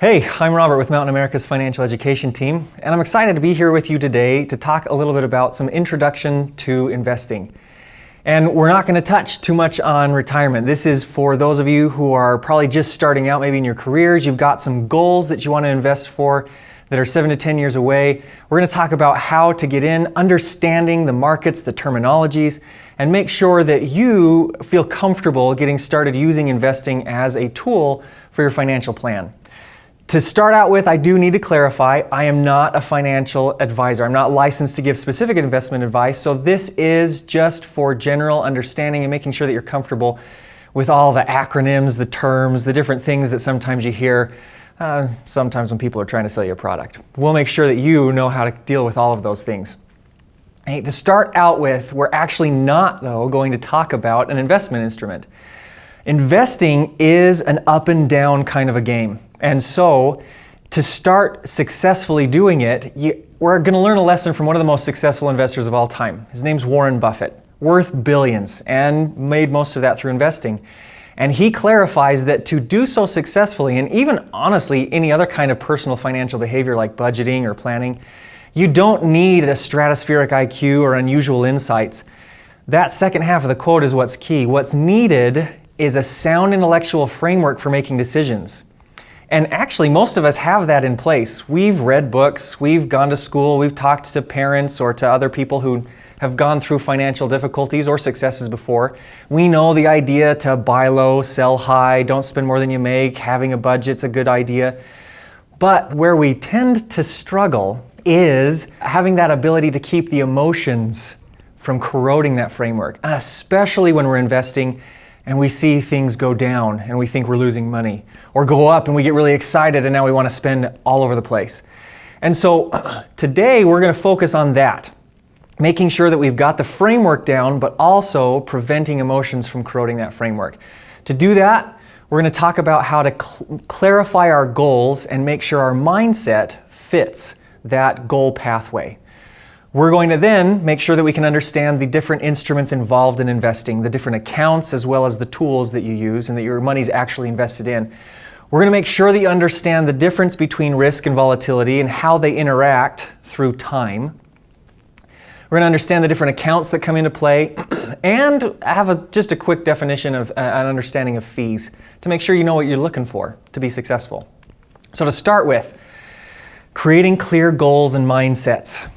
Hey, I'm Robert with Mountain America's Financial Education Team, and I'm excited to be here with you today to talk a little bit about some introduction to investing. And we're not going to touch too much on retirement. This is for those of you who are probably just starting out maybe in your careers. You've got some goals that you want to invest for that are 7 to 10 years away. We're going to talk about how to get in, understanding the markets, the terminologies, and make sure that you feel comfortable getting started using investing as a tool for your financial plan. To start out with, I do need to clarify, I am not a financial advisor. I'm not licensed to give specific investment advice, so this is just for general understanding and making sure that you're comfortable with all the acronyms, the terms, the different things that sometimes you hear sometimes when people are trying to sell you a product. We'll make sure that you know how to deal with all of those things. Hey, to start out with, we're actually not, though, going to talk about an investment instrument. Investing is an up and down kind of a game. And so, to start successfully doing it, we're going to learn a lesson from one of the most successful investors of all time. His name's Warren Buffett, worth billions, and made most of that through investing. And he clarifies that to do so successfully, and even honestly any other kind of personal financial behavior like budgeting or planning, you don't need a stratospheric IQ or unusual insights. That second half of the quote is what's key. What's needed is a sound intellectual framework for making decisions. And actually, most of us have that in place. We've read books, we've gone to school, we've talked to parents or to other people who have gone through financial difficulties or successes before. We know the idea to buy low, sell high, don't spend more than you make, having a budget's a good idea. But where we tend to struggle is having that ability to keep the emotions from corroding that framework, especially when we're investing and we see things go down and we think we're losing money, or go up and we get really excited and now we want to spend all over the place. And so today we're going to focus on that, making sure that we've got the framework down, but also preventing emotions from corroding that framework. To do that, we're going to talk about how to clarify our goals and make sure our mindset fits that goal pathway. We're going to then make sure that we can understand the different instruments involved in investing, the different accounts as well as the tools that you use and that your money's actually invested in. We're going to make sure that you understand the difference between risk and volatility and how they interact through time. We're going to understand the different accounts that come into play and have just a quick definition of an understanding of fees to make sure you know what you're looking for to be successful. So to start with, creating clear goals and mindsets.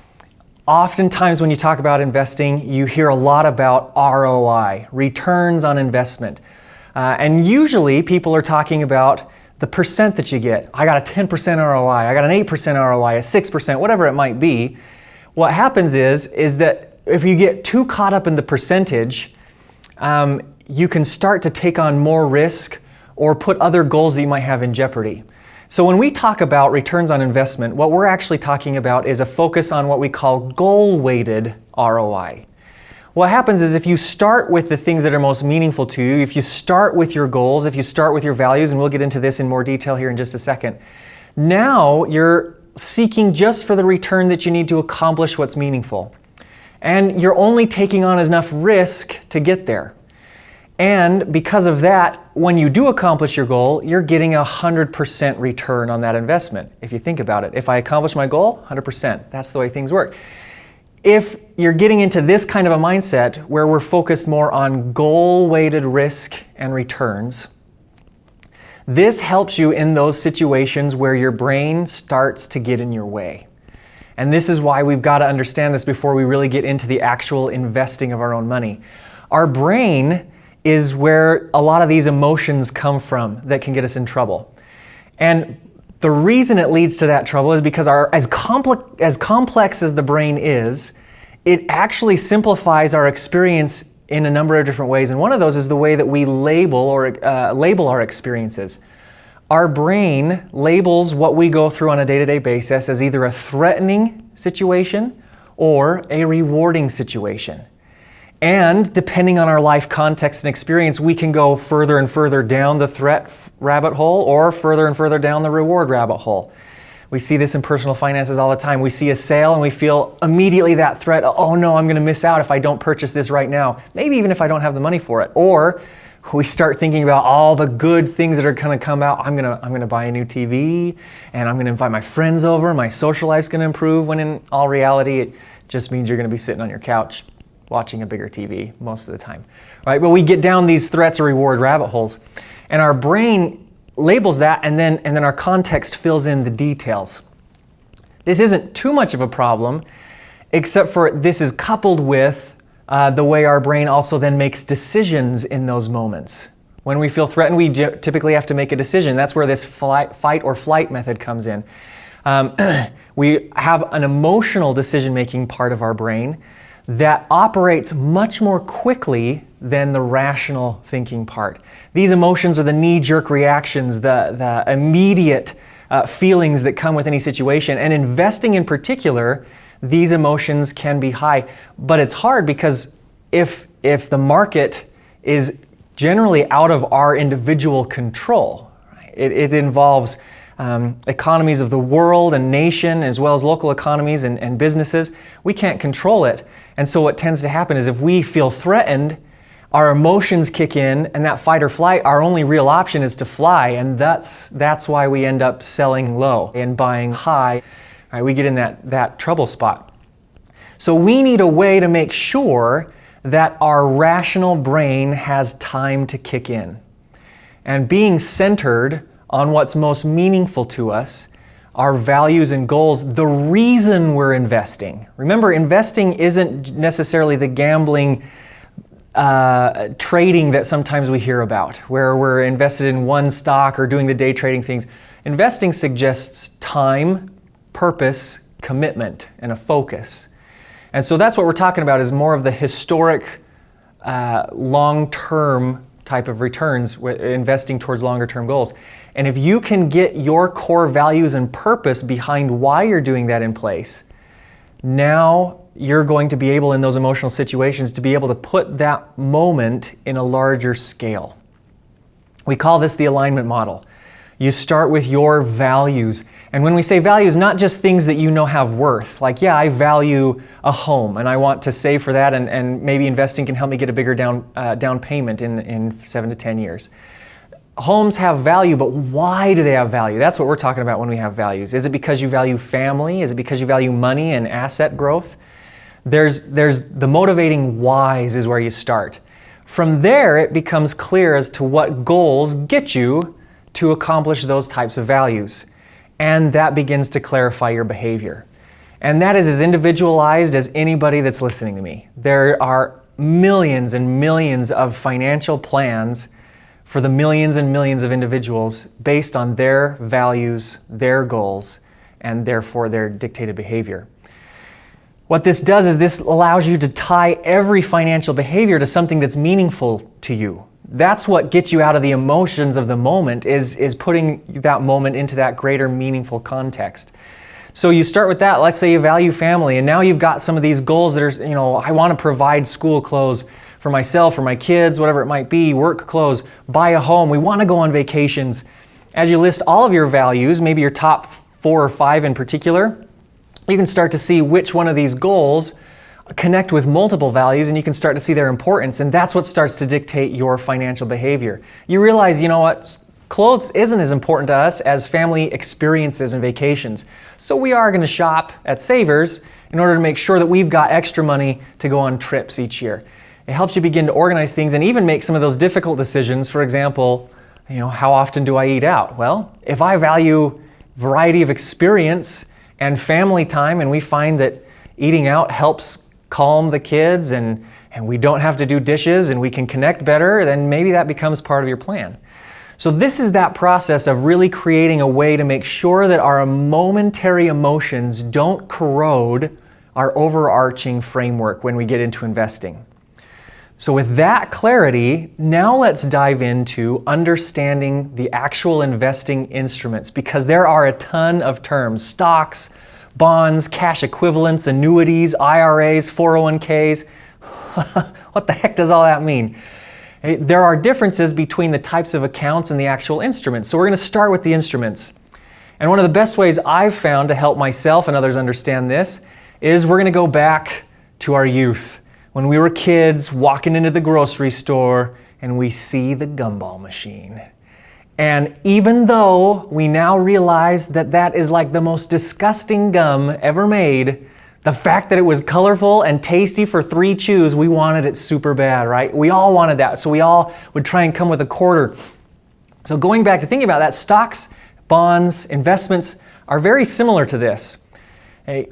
Oftentimes when you talk about investing, you hear a lot about ROI, returns on investment. And usually people are talking about the percent that you get. I got a 10% ROI, I got an 8% ROI, a 6%, whatever it might be. What happens is that if you get too caught up in the percentage, you can start to take on more risk or put other goals that you might have in jeopardy. So when we talk about returns on investment, what we're actually talking about is a focus on what we call goal-weighted ROI. What happens is if you start with the things that are most meaningful to you, if you start with your goals, if you start with your values, and we'll get into this in more detail here in just a second, now you're seeking just for the return that you need to accomplish what's meaningful. And you're only taking on enough risk to get there. And because of that, when you do accomplish your goal, you're getting 100% return on that investment. If you think about it, if I accomplish my goal, 100%. That's the way things work. If you're getting into this kind of a mindset where we're focused more on goal-weighted risk and returns, this helps you in those situations where your brain starts to get in your way. And this is why we've got to understand this before we really get into the actual investing of our own money. Our brain is where a lot of these emotions come from that can get us in trouble. And the reason it leads to that trouble is because as complex as the brain is, it actually simplifies our experience in a number of different ways. And one of those is the way that we label our experiences. Our brain labels what we go through on a day-to-day basis as either a threatening situation or a rewarding situation. And depending on our life context and experience, we can go further and further down the threat rabbit hole or further and further down the reward rabbit hole. We see this in personal finances all the time. We see a sale and we feel immediately that threat, oh no, I'm going to miss out if I don't purchase this right now. Maybe even if I don't have the money for it. Or we start thinking about all the good things that are going to come out. I'm gonna buy a new TV, and I'm gonna invite my friends over. My social life's gonna improve. When in all reality, it just means you're gonna be sitting on your couch watching a bigger TV most of the time, right? But we get down these threats or reward rabbit holes, and our brain labels that, and then our context fills in the details. This isn't too much of a problem, except for this is coupled with the way our brain also then makes decisions in those moments. When we feel threatened, we typically have to make a decision. That's where this fight or flight method comes in. We have an emotional decision-making part of our brain that operates much more quickly than the rational thinking part. These emotions are the knee-jerk reactions, the immediate feelings that come with any situation. And investing in particular, these emotions can be high. But it's hard because if the market is generally out of our individual control, right? It involves economies of the world and nation, as well as local economies and businesses. We can't control it. And so what tends to happen is if we feel threatened, our emotions kick in, and that fight or flight, our only real option is to fly. And that's why we end up selling low and buying high. Right, we get in that trouble spot. So we need a way to make sure that our rational brain has time to kick in. And being centered on what's most meaningful to us, our values and goals, the reason we're investing. Remember, investing isn't necessarily the gambling trading that sometimes we hear about, where we're invested in one stock or doing the day trading things. Investing suggests time, purpose, commitment, and a focus. And so that's what we're talking about, is more of the historic, long-term type of returns, investing towards longer-term goals. And if you can get your core values and purpose behind why you're doing that in place, now you're going to be able, in those emotional situations, to be able to put that moment in a larger scale. We call this the alignment model. You start with your values. And when we say values, not just things that you know have worth. Like, yeah, I value a home and I want to save for that, and maybe investing can help me get a bigger down payment in 7 to 10 years. Homes have value, but why do they have value? That's what we're talking about when we have values. Is it because you value family? Is it because you value money and asset growth? There's the motivating whys is where you start. From there, it becomes clear as to what goals get you to accomplish those types of values. And that begins to clarify your behavior. And that is as individualized as anybody that's listening to me. There are millions and millions of financial plans for the millions and millions of individuals based on their values, their goals, and therefore their dictated behavior. What this does is this allows you to tie every financial behavior to something that's meaningful to you. That's what gets you out of the emotions of the moment, is putting that moment into that greater meaningful context. So you start with that. Let's say you value family, and now you've got some of these goals that are, I want to provide school clothes for myself, for my kids, whatever it might be, work clothes, buy a home. We want to go on vacations. As you list all of your values, maybe your top 4 or 5 in particular, you can start to see which one of these goals connect with multiple values, and you can start to see their importance, and that's what starts to dictate your financial behavior. You realize, clothes isn't as important to us as family experiences and vacations. So we are going to shop at Savers in order to make sure that we've got extra money to go on trips each year. It helps you begin to organize things and even make some of those difficult decisions. For example, how often do I eat out? Well, if I value variety of experience and family time, and we find that eating out helps calm the kids and we don't have to do dishes and we can connect better, then maybe that becomes part of your plan. So this is that process of really creating a way to make sure that our momentary emotions don't corrode our overarching framework when we get into investing. So with that clarity, now let's dive into understanding the actual investing instruments, because there are a ton of terms: stocks, bonds, cash equivalents, annuities, IRAs, 401ks. What the heck does all that mean? There are differences between the types of accounts and the actual instruments. So we're going to start with the instruments. And one of the best ways I've found to help myself and others understand this is we're going to go back to our youth. When we were kids walking into the grocery store and we see the gumball machine. And even though we now realize that that is like the most disgusting gum ever made, the fact that it was colorful and tasty for 3 chews, we wanted it super bad, right? We all wanted that, so we all would try and come with a quarter. So going back to thinking about that, stocks, bonds, investments are very similar to this.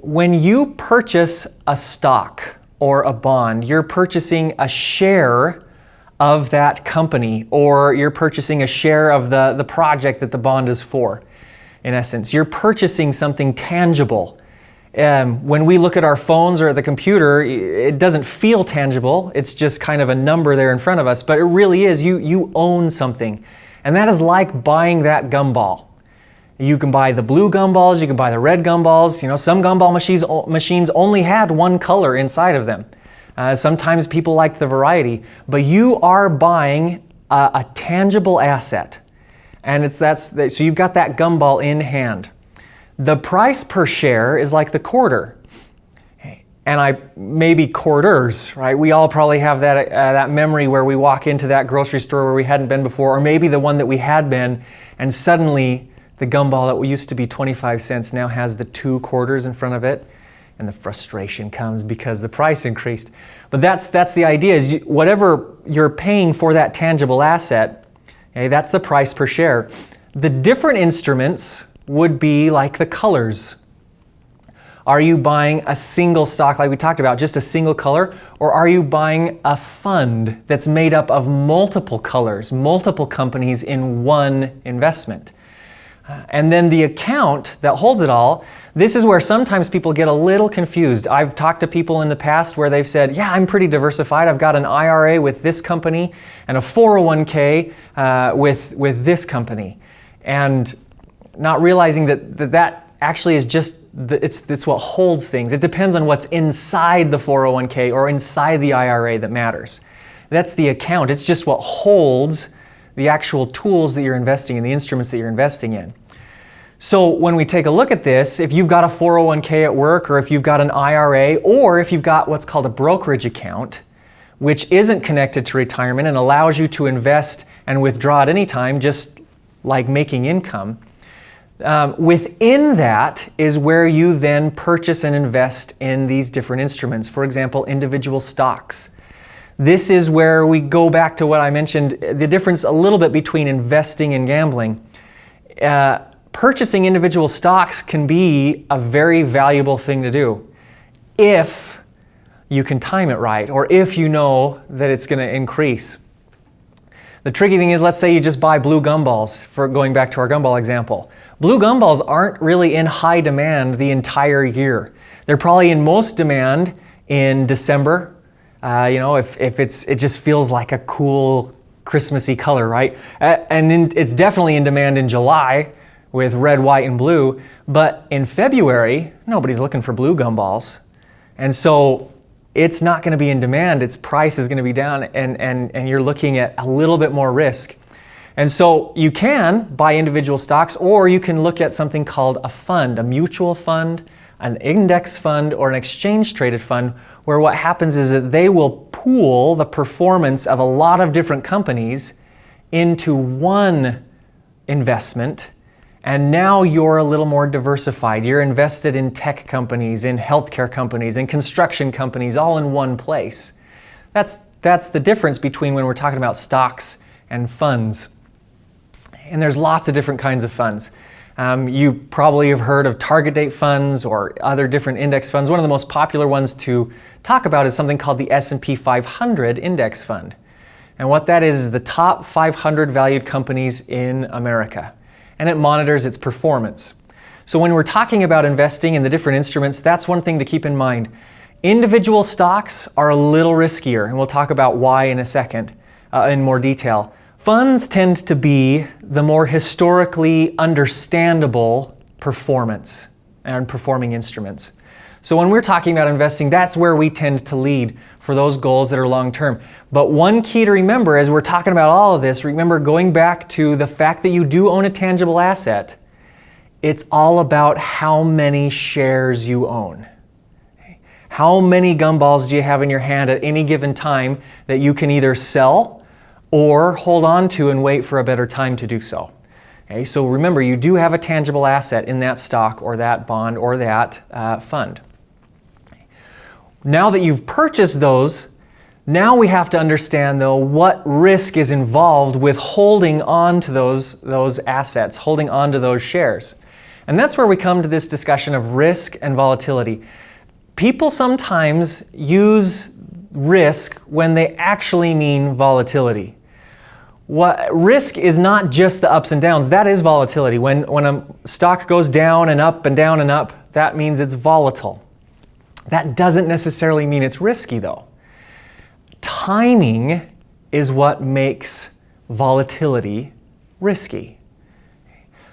When you purchase a stock or a bond, you're purchasing a share of that company, or you're purchasing a share of the project that the bond is for. In essence, you're purchasing something tangible. When we look at our phones or the computer, it doesn't feel tangible. It's just kind of a number there in front of us, but it really is. You own something. And that is like buying that gumball. You can buy the blue gumballs, you can buy the red gumballs. You know, some gumball machines only had one color inside of them. Sometimes people like the variety, but you are buying a tangible asset, and so you've got that gumball in hand. The price per share is like the quarter, and maybe quarters, right? We all probably have that memory where we walk into that grocery store where we hadn't been before, or maybe the one that we had been, and suddenly the gumball that used to be 25 cents now has the 2 quarters in front of it. And the frustration comes because the price increased. But that's the idea, is whatever you're paying for that tangible asset, okay, that's the price per share. The different instruments would be like the colors. Are you buying a single stock like we talked about, just a single color? Or are you buying a fund that's made up of multiple colors, multiple companies in one investment? And then the account that holds it all, this is where sometimes people get a little confused. I've talked to people in the past where they've said, yeah, I'm pretty diversified. I've got an IRA with this company and a 401k with this company. And not realizing that actually is just, it's what holds things. It depends on what's inside the 401k or inside the IRA that matters. That's the account. It's just what holds the actual tools that you're investing in, the instruments that you're investing in. So when we take a look at this, if you've got a 401k at work, or if you've got an IRA, or if you've got what's called a brokerage account, which isn't connected to retirement and allows you to invest and withdraw at any time, just like making income, within that is where you then purchase and invest in these different instruments. For example, individual stocks. This is where we go back to what I mentioned, the difference a little bit between investing and gambling. Purchasing individual stocks can be a very valuable thing to do if you can time it right, or if you know that it's going to increase. The tricky thing is, let's say you just buy blue gumballs, for going back to our gumball example. Blue gumballs aren't really in high demand the entire year. They're probably in most demand in December. It just feels like a cool Christmassy color, right? It's definitely in demand in July with red, white, and blue. But in February, nobody's looking for blue gumballs. And so it's not going to be in demand. Its price is going to be down, and you're looking at a little bit more risk. And so you can buy individual stocks, or you can look at something called a fund, a mutual fund, an index fund, or an exchange-traded fund, where what happens is that they will pool the performance of a lot of different companies into one investment, and now you're a little more diversified. You're invested in tech companies, in healthcare companies, in construction companies, all in one place. That's the difference between when we're talking about stocks and funds. And there's lots of different kinds of funds. You probably have heard of target date funds or other different index funds. One of the most popular ones to talk about is something called the S&P 500 Index Fund. And what that is the top 500 valued companies in America. And it monitors its performance. So when we're talking about investing in the different instruments, that's one thing to keep in mind. Individual stocks are a little riskier, and we'll talk about why in a second in more detail. Funds tend to be the more historically understandable performance and performing instruments. So when we're talking about investing, that's where we tend to lead for those goals that are long-term. But one key to remember as we're talking about all of this, remember going back to the fact that you do own a tangible asset, it's all about how many shares you own. How many gumballs do you have in your hand at any given time that you can either sell or hold on to and wait for a better time to do so. Okay, so remember, you do have a tangible asset in that stock or that bond or that fund. Now that you've purchased those, now we have to understand, though, what risk is involved with holding on to those assets, holding on to those shares. And that's where we come to this discussion of risk and volatility. People sometimes use risk when they actually mean volatility. Risk is not just the ups and downs. That is volatility. When a stock goes down and up and down and up, that means it's volatile. That doesn't necessarily mean it's risky, though. Timing is what makes volatility risky.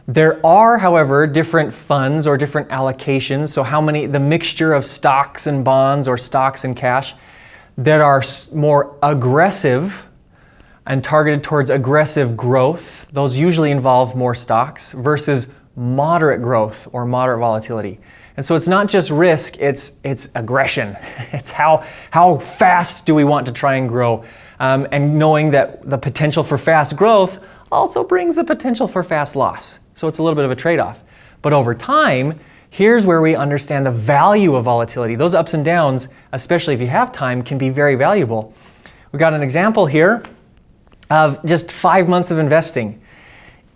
There are, however, different funds or different allocations, so the mixture of stocks and bonds or stocks and cash that are more aggressive and targeted towards aggressive growth. Those usually involve more stocks versus moderate growth or moderate volatility. And so it's not just risk, it's aggression. It's how fast do we want to try and grow, and knowing that the potential for fast growth also brings the potential for fast loss. So it's a little bit of a trade-off. But over time, here's where we understand the value of volatility. Those ups and downs, especially if you have time, can be very valuable. We got an example here of just 5 months of investing.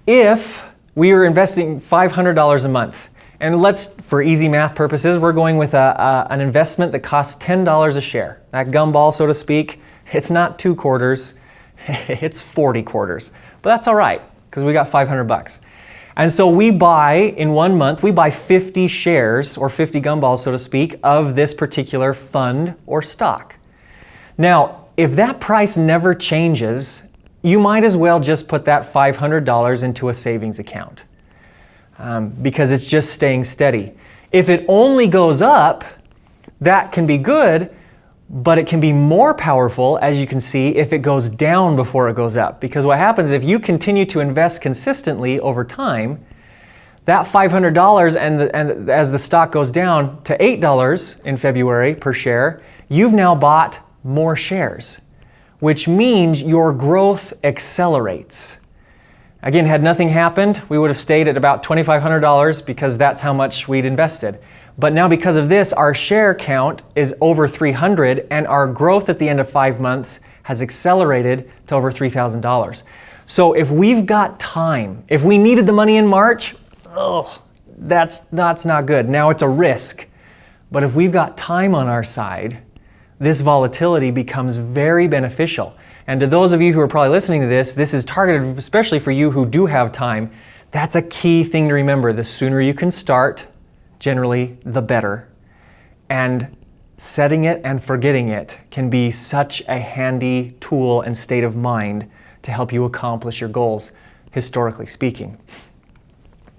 If we were investing $500 a month, and for easy math purposes, we're going with an investment that costs $10 a share. That gumball, so to speak, it's not 2 quarters, it's 40 quarters. But that's all right, because we got $500. And so we buy, in 1 month, we buy 50 shares, or 50 gumballs, so to speak, of this particular fund or stock. Now, if that price never changes, you might as well just put that $500 into a savings account. Because it's just staying steady. If it only goes up, that can be good, but it can be more powerful, as you can see, if it goes down before it goes up. Because what happens if you continue to invest consistently over time, that $500 and as the stock goes down to $8 in February per share, you've now bought more shares, which means your growth accelerates. Again, had nothing happened, we would have stayed at about $2,500 because that's how much we'd invested. But now because of this, our share count is over 300 and our growth at the end of 5 months has accelerated to over $3,000. So if we've got time, if we needed the money in March, that's not good. Now it's a risk. But if we've got time on our side, this volatility becomes very beneficial. And to those of you who are probably listening to this, this is targeted especially for you who do have time. That's a key thing to remember. The sooner you can start, generally, the better. And setting it and forgetting it can be such a handy tool and state of mind to help you accomplish your goals, historically speaking.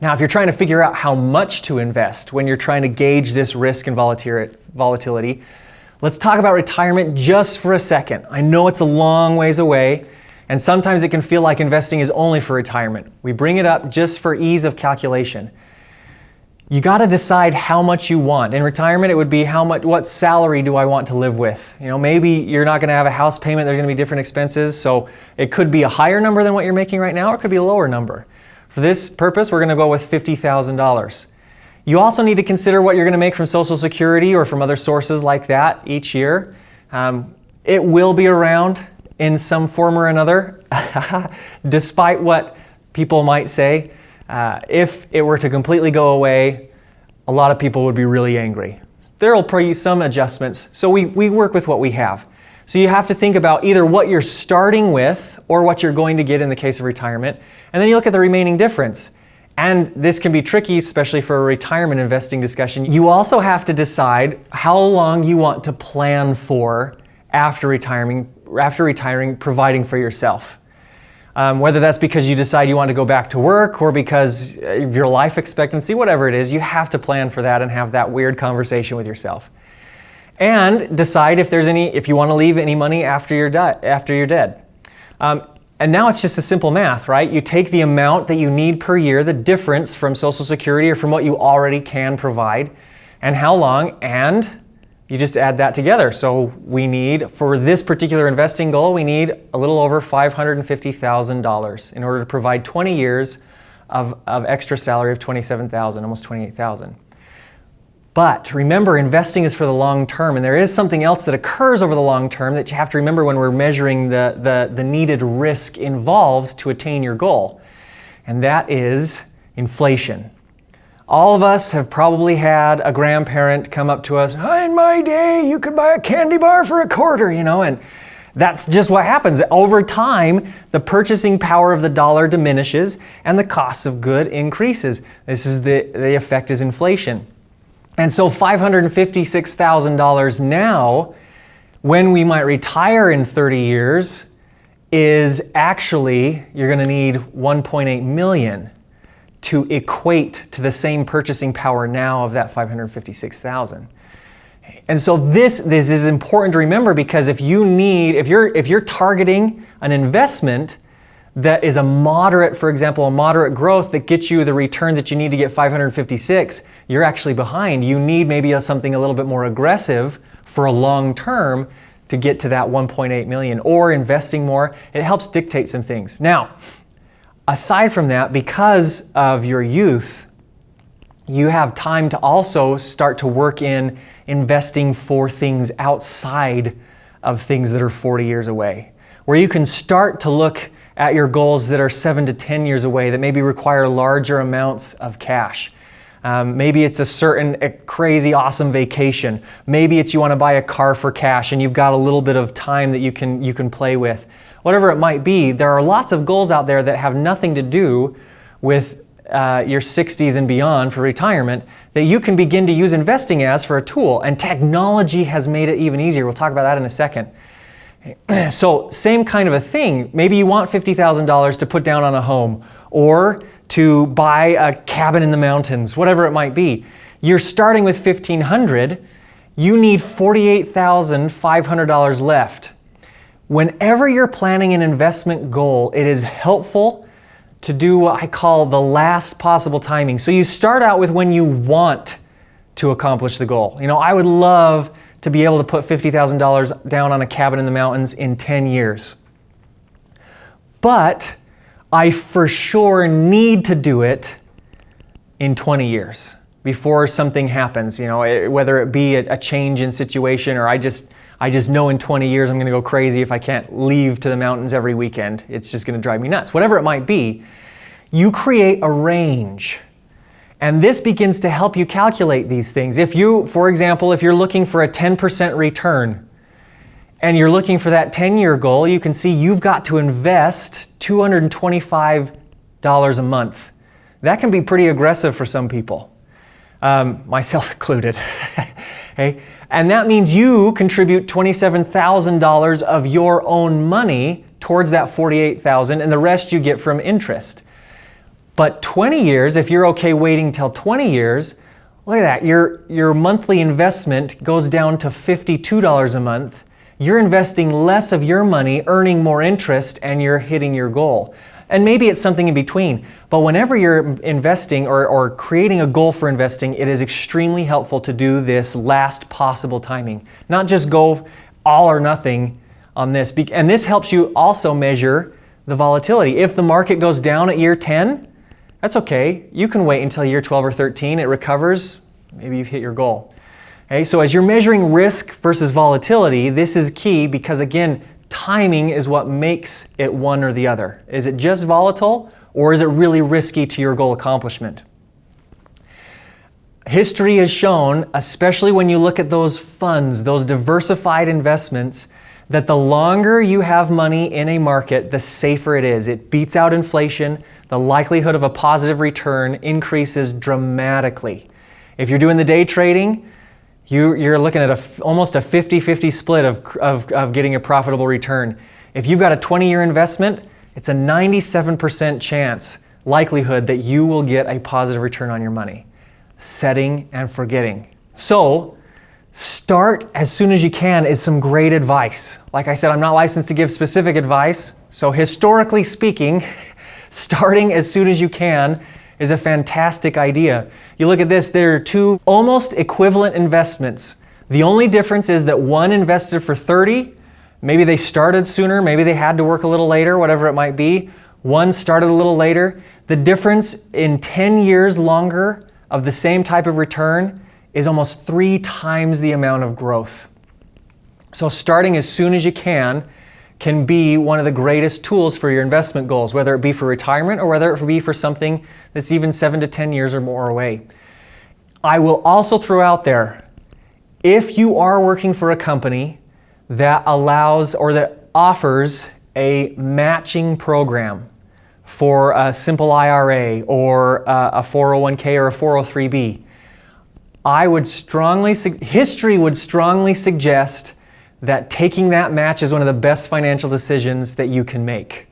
Now, if you're trying to figure out how much to invest when you're trying to gauge this risk and volatility, let's talk about retirement just for a second. I know it's a long ways away, and sometimes it can feel like investing is only for retirement. We bring it up just for ease of calculation. You got to decide how much you want. In retirement, it would be what salary do I want to live with? Maybe you're not going to have a house payment, there's going to be different expenses, so it could be a higher number than what you're making right now, or it could be a lower number. For this purpose, we're going to go with $50,000. You also need to consider what you're going to make from Social Security or from other sources like that each year. It will be around in some form or another, despite what people might say. If it were to completely go away, a lot of people would be really angry. There will be some adjustments, so we work with what we have. So you have to think about either what you're starting with or what you're going to get in the case of retirement, and then you look at the remaining difference. And this can be tricky, especially for a retirement investing discussion. You also have to decide how long you want to plan for after retiring, providing for yourself. Whether that's because you decide you want to go back to work or because of your life expectancy, whatever it is, you have to plan for that and have that weird conversation with yourself. And decide if you want to leave any money after you're dead. And now it's just a simple math, right? You take the amount that you need per year, the difference from Social Security or from what you already can provide, and how long, and You just add that together. So we need, for this particular investing goal, we need a little over $550,000 in order to provide 20 years of extra salary of $27,000, almost $28,000. But remember, investing is for the long term, and there is something else that occurs over the long term that you have to remember when we're measuring the needed risk involved to attain your goal, and that is inflation. All of us have probably had a grandparent come up to us, in my day, you could buy a candy bar for a quarter, and that's just what happens. Over time, the purchasing power of the dollar diminishes and the cost of good increases. This is the effect is inflation. And so $556,000 now, when we might retire in 30 years, is actually, you're going to need $1.8 million to equate to the same purchasing power now of that $556,000. And so this is important to remember, because if you're targeting an investment that is a moderate growth that gets you the return that you need to get 556, you're actually behind. You need maybe something a little bit more aggressive for a long term to get to that 1.8 million, or investing more. It helps dictate some things. Now, aside from that, because of your youth, you have time to also start to work in investing for things outside of things that are 40 years away, where you can start to look at your goals that are 7 to 10 years away that maybe require larger amounts of cash. Maybe it's a certain crazy awesome vacation. Maybe it's you want to buy a car for cash and you've got a little bit of time that you can play with. Whatever it might be, there are lots of goals out there that have nothing to do with your 60s and beyond for retirement that you can begin to use investing as for a tool. And technology has made it even easier. We'll talk about that in a second. So same kind of a thing. Maybe you want $50,000 to put down on a home, or to buy a cabin in the mountains, whatever it might be. You're starting with $1,500. You need $48,500 left. Whenever you're planning an investment goal, it is helpful to do what I call the last possible timing. So you start out with when you want to accomplish the goal. I would love to be able to put $50,000 down on a cabin in the mountains in 10 years. But I for sure need to do it in 20 years before something happens, whether it be a change in situation, or I just know in 20 years I'm going to go crazy if I can't leave to the mountains every weekend. It's just going to drive me nuts. Whatever it might be, you create a range. And this begins to help you calculate these things. For example, if you're looking for a 10% return and you're looking for that 10-year goal, you can see you've got to invest $225 a month. That can be pretty aggressive for some people, myself included. Okay? And that means you contribute $27,000 of your own money towards that $48,000, and the rest you get from interest. But 20 years, if you're okay waiting till 20 years, look at that. Your monthly investment goes down to $52 a month. You're investing less of your money, earning more interest, and you're hitting your goal. And maybe it's something in between. But whenever you're investing or creating a goal for investing, it is extremely helpful to do this last possible timing. Not just go all or nothing on this. And this helps you also measure the volatility. If the market goes down at year 10, that's okay. You can wait until year 12 or 13. It recovers. Maybe you've hit your goal. Okay, so as you're measuring risk versus volatility, this is key because, again, timing is what makes it one or the other. Is it just volatile, or is it really risky to your goal accomplishment? History has shown, especially when you look at those funds, those diversified investments, that the longer you have money in a market, the safer it is. It beats out inflation. The likelihood of a positive return increases dramatically. If you're doing the day trading, you're looking at almost a 50-50 split of getting a profitable return. If you've got a 20-year investment, it's a 97% likelihood that you will get a positive return on your money. Setting and forgetting. So, start as soon as you can is some great advice. Like I said, I'm not licensed to give specific advice. So historically speaking, starting as soon as you can is a fantastic idea. You look at this, there are two almost equivalent investments The only difference is that one invested for 30, maybe they started sooner, maybe they had to work a little later, whatever it might be. One started a little later. The difference in 10 years longer of the same type of return is almost 3 times the amount of growth. So starting as soon as you can be one of the greatest tools for your investment goals, whether it be for retirement or whether it be for something that's even 7 to 10 years or more away. I will also throw out there, if you are working for a company that allows or that offers a matching program for a simple IRA or a 401k or a 403b, history would strongly suggest that taking that match is one of the best financial decisions that you can make.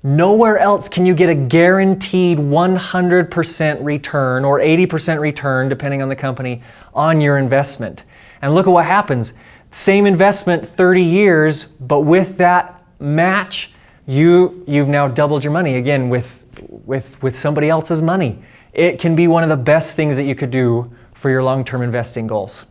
Nowhere else can you get a guaranteed 100% return or 80% return, depending on the company, on your investment. And look at what happens. Same investment, 30 years, but with that match, you've now doubled your money again with somebody else's money. It can be one of the best things that you could do for your long-term investing goals.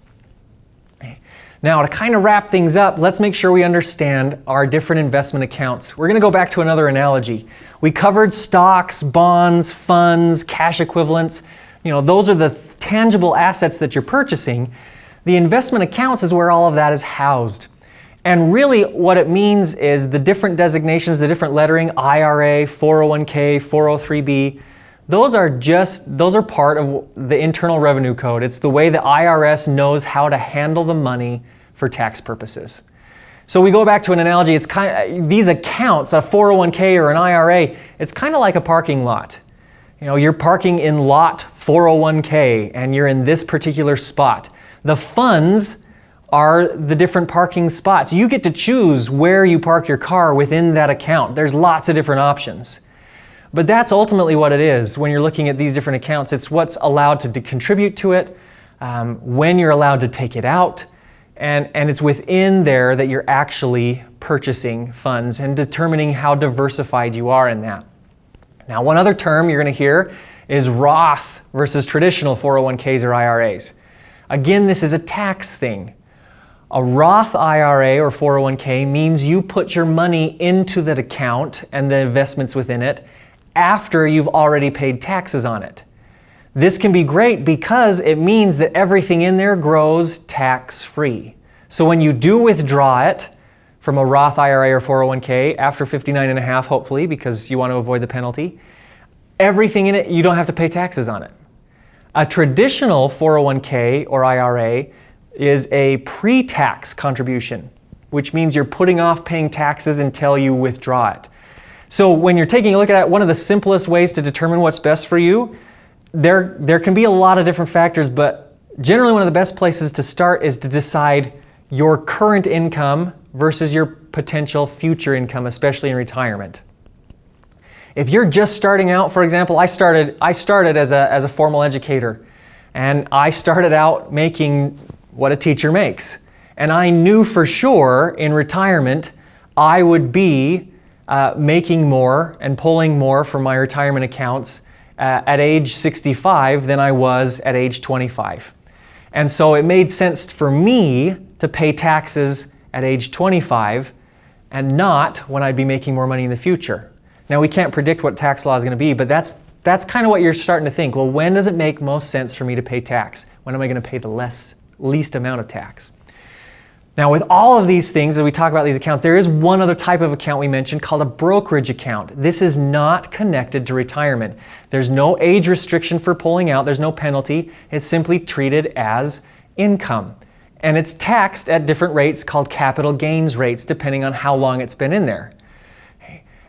Now, to kind of wrap things up, let's make sure we understand our different investment accounts. We're going to go back to another analogy. We covered stocks, bonds, funds, cash equivalents. Those are the tangible assets that you're purchasing. The investment accounts is where all of that is housed. And really what it means is the different designations, the different lettering, IRA, 401k, 403b, those are part of the Internal Revenue Code. It's the way the IRS knows how to handle the money for tax purposes. So we go back to an analogy. It's these accounts, a 401k or an IRA, it's kind of like a parking lot. You're parking in lot 401k and you're in this particular spot. The funds are the different parking spots. You get to choose where you park your car within that account. There's lots of different options. But that's ultimately what it is when you're looking at these different accounts. It's what's allowed to contribute to it, when you're allowed to take it out, and it's within there that you're actually purchasing funds and determining how diversified you are in that. Now, one other term you're going to hear is Roth versus traditional 401ks or IRAs. Again, this is a tax thing. A Roth IRA or 401k means you put your money into that account and the investments within it after you've already paid taxes on it. This can be great because it means that everything in there grows tax-free. So when you do withdraw it from a Roth IRA or 401k after 59 and a half, hopefully, because you want to avoid the penalty, everything in it, you don't have to pay taxes on it. A traditional 401k or IRA is a pre-tax contribution, which means you're putting off paying taxes until you withdraw it. So when you're taking a look at it, one of the simplest ways to determine what's best for you, there can be a lot of different factors, but generally one of the best places to start is to decide your current income versus your potential future income, especially in retirement. If you're just starting out, for example, I started as a formal educator, and I started out making what a teacher makes. And I knew for sure in retirement I would be making more and pulling more from my retirement accounts at age 65 than I was at age 25. And so it made sense for me to pay taxes at age 25 and not when I'd be making more money in the future. Now, we can't predict what tax law is going to be, but that's kind of what you're starting to think. Well, when does it make most sense for me to pay tax? When am I going to pay the least amount of tax? Now, with all of these things, as we talk about these accounts, there is one other type of account we mentioned called a brokerage account. This is not connected to retirement. There's no age restriction for pulling out. There's no penalty. It's simply treated as income. And it's taxed at different rates called capital gains rates, depending on how long it's been in there.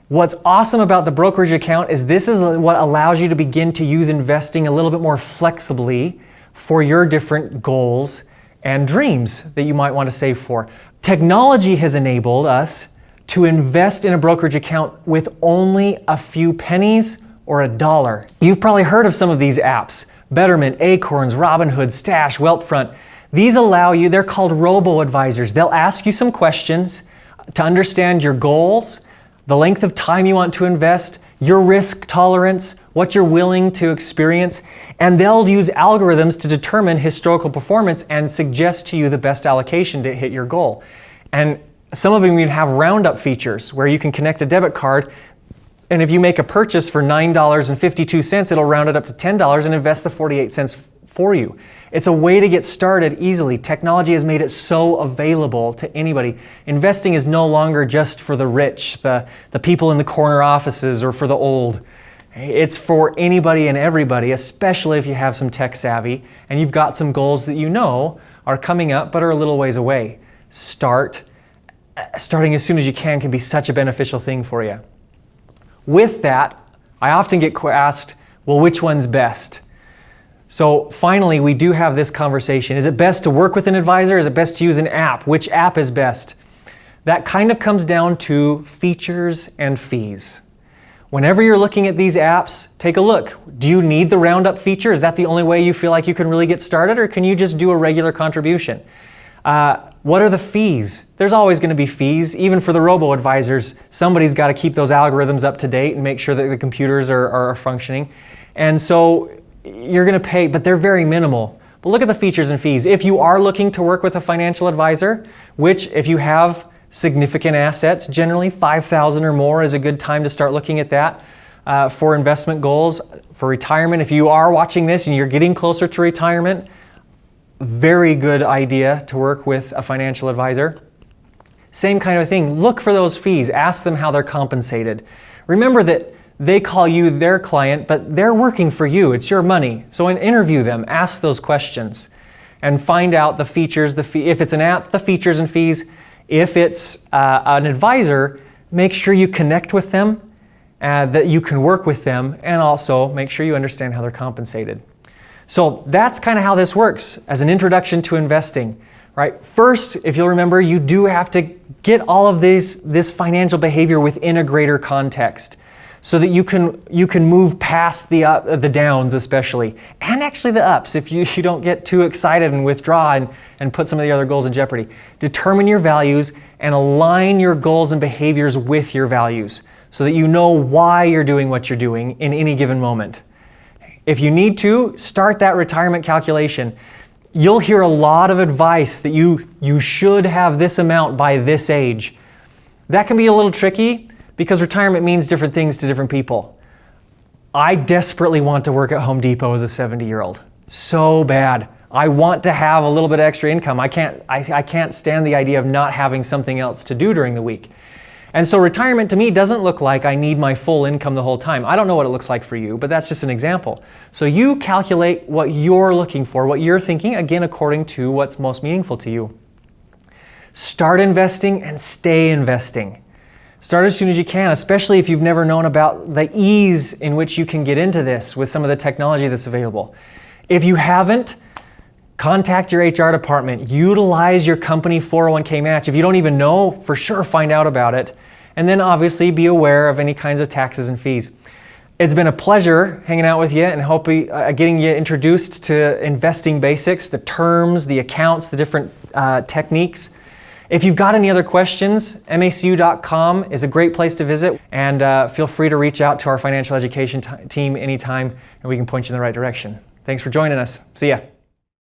What's awesome about the brokerage account is this is what allows you to begin to use investing a little bit more flexibly for your different goals and dreams that you might want to save for. Technology has enabled us to invest in a brokerage account with only a few pennies or $1. You've probably heard of some of these apps: Betterment, Acorns, Robinhood, Stash, Wealthfront. These allow you, they're called robo-advisors. They'll ask you some questions to understand your goals, the length of time you want to invest, your risk tolerance, what you're willing to experience, and they'll use algorithms to determine historical performance and suggest to you the best allocation to hit your goal. And some of them even have roundup features where you can connect a debit card, and if you make a purchase for $9.52, it'll round it up to $10 and invest the 48 cents for you. It's a way to get started easily. Technology has made it so available to anybody. Investing is no longer just for the rich, the people in the corner offices, or for the old. It's for anybody and everybody, especially if you have some tech savvy and you've got some goals that you know are coming up but are a little ways away. Starting as soon as you can be such a beneficial thing for you. With that, I often get asked, well, which one's best? So finally, we do have this conversation. Is it best to work with an advisor? Is it best to use an app? Which app is best? That kind of comes down to features and fees. Whenever you're looking at these apps, take a look. Do you need the roundup feature? Is that the only way you feel like you can really get started, or can you just do a regular contribution? What are the fees? There's always going to be fees. Even for the robo-advisors, somebody's got to keep those algorithms up to date and make sure that the computers are functioning. And so you're going to pay, but they're very minimal. But look at the features and fees. If you are looking to work with a financial advisor, which if you have significant assets, generally $5,000 or more is a good time to start looking at that for investment goals. For retirement, if you are watching this and you're getting closer to retirement, very good idea to work with a financial advisor. Same kind of thing. Look for those fees. Ask them how they're compensated. Remember that they call you their client, but they're working for you. It's your money. So interview them. Ask those questions and find out the features, if it's an app, the features and fees. If it's an advisor, make sure you connect with them, that you can work with them, and also make sure you understand how they're compensated. So that's kind of how this works as an introduction to investing, right? First, if you'll remember, you do have to get all of this financial behavior within a greater context so that you can move past the downs especially, and actually the ups if you don't get too excited and withdraw and put some of the other goals in jeopardy. Determine your values and align your goals and behaviors with your values so that you know why you're doing what you're doing in any given moment. If you need to, start that retirement calculation. You'll hear a lot of advice that you should have this amount by this age. That can be a little tricky because retirement means different things to different people. I desperately want to work at Home Depot as a 70-year-old. So bad. I want to have a little bit of extra income. I can't stand the idea of not having something else to do during the week. And so retirement to me doesn't look like I need my full income the whole time. I don't know what it looks like for you, but that's just an example. So you calculate what you're looking for, what you're thinking, again, according to what's most meaningful to you. Start investing and stay investing. Start as soon as you can, especially if you've never known about the ease in which you can get into this with some of the technology that's available. If you haven't, contact your HR department. Utilize your company 401k match. If you don't even know, for sure find out about it. And then obviously be aware of any kinds of taxes and fees. It's been a pleasure hanging out with you and hoping getting you introduced to investing basics, the terms, the accounts, the different techniques. If you've got any other questions, macu.com is a great place to visit, and feel free to reach out to our financial education team anytime and we can point you in the right direction. Thanks for joining us. See ya.